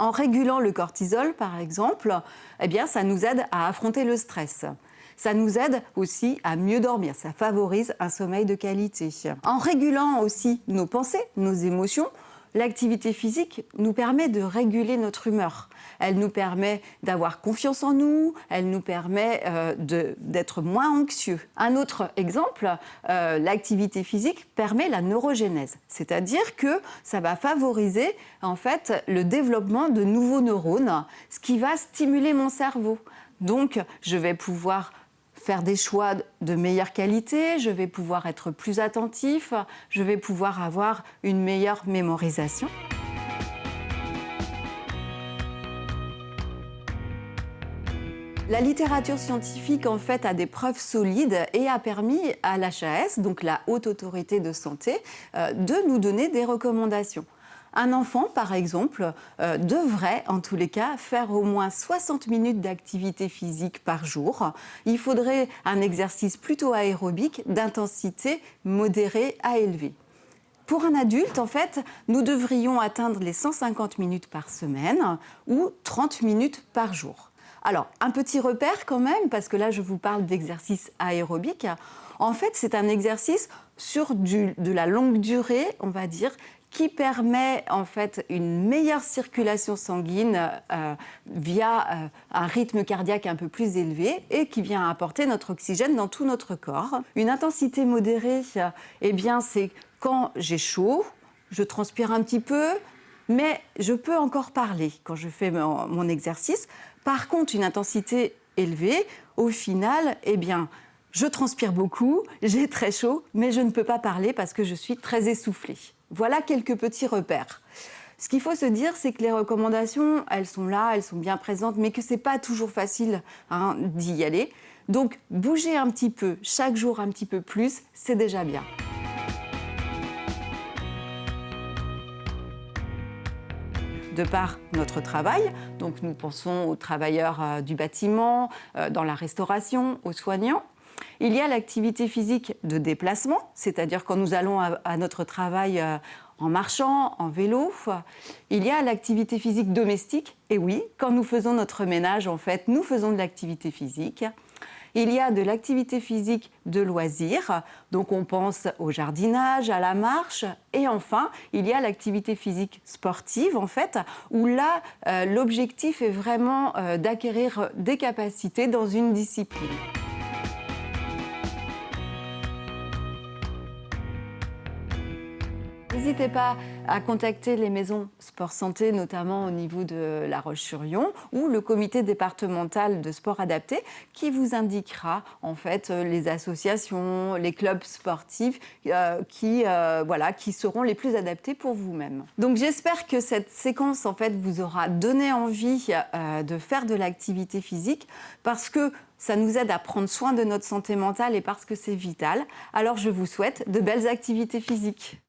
En régulant le cortisol, par exemple, eh bien, ça nous aide à affronter le stress. Ça nous aide aussi à mieux dormir, ça favorise un sommeil de qualité. En régulant aussi nos pensées, nos émotions, l'activité physique nous permet de réguler notre humeur. Elle nous permet d'avoir confiance en nous, elle nous permet d'être moins anxieux. Un autre exemple, l'activité physique permet la neurogénèse, c'est-à-dire que ça va favoriser en fait le développement de nouveaux neurones, ce qui va stimuler mon cerveau. Donc, je vais pouvoir faire des choix de meilleure qualité, je vais pouvoir être plus attentif, je vais pouvoir avoir une meilleure mémorisation. La littérature scientifique en fait a des preuves solides et a permis à l'HAS, donc la Haute Autorité de Santé, de nous donner des recommandations. Un enfant, par exemple, devrait, en tous les cas, faire au moins 60 minutes d'activité physique par jour. Il faudrait un exercice plutôt aérobique, d'intensité modérée à élevée. Pour un adulte, en fait, nous devrions atteindre les 150 minutes par semaine ou 30 minutes par jour. Alors, un petit repère quand même, parce que là, je vous parle d'exercice aérobique. En fait, c'est un exercice sur de la longue durée, on va dire, qui permet en fait une meilleure circulation sanguine via un rythme cardiaque un peu plus élevé et qui vient apporter notre oxygène dans tout notre corps. Une intensité modérée, eh bien, c'est quand j'ai chaud, je transpire un petit peu, mais je peux encore parler quand je fais mon exercice. Par contre, une intensité élevée, au final, eh bien, je transpire beaucoup, j'ai très chaud, mais je ne peux pas parler parce que je suis très essoufflée. Voilà quelques petits repères. Ce qu'il faut se dire, c'est que les recommandations, elles sont là, elles sont bien présentes, mais que ce n'est pas toujours facile d'y aller. Donc, bouger un petit peu, chaque jour un petit peu plus, c'est déjà bien. De par notre travail, donc nous pensons aux travailleurs du bâtiment, dans la restauration, aux soignants. Il y a l'activité physique de déplacement, c'est-à-dire quand nous allons à notre travail en marchant, en vélo. Il y a l'activité physique domestique, et oui, quand nous faisons notre ménage, en fait, nous faisons de l'activité physique. Il y a de l'activité physique de loisirs, donc on pense au jardinage, à la marche. Et enfin, il y a l'activité physique sportive, en fait, où là, l'objectif est vraiment d'acquérir des capacités dans une discipline. N'hésitez pas à contacter les maisons sport santé, notamment au niveau de La Roche-sur-Yon, ou le comité départemental de sport adapté, qui vous indiquera en fait les associations, les clubs sportifs qui seront les plus adaptés pour vous-même. Donc j'espère que cette séquence en fait vous aura donné envie de faire de l'activité physique, parce que ça nous aide à prendre soin de notre santé mentale et parce que c'est vital. Alors je vous souhaite de belles activités physiques.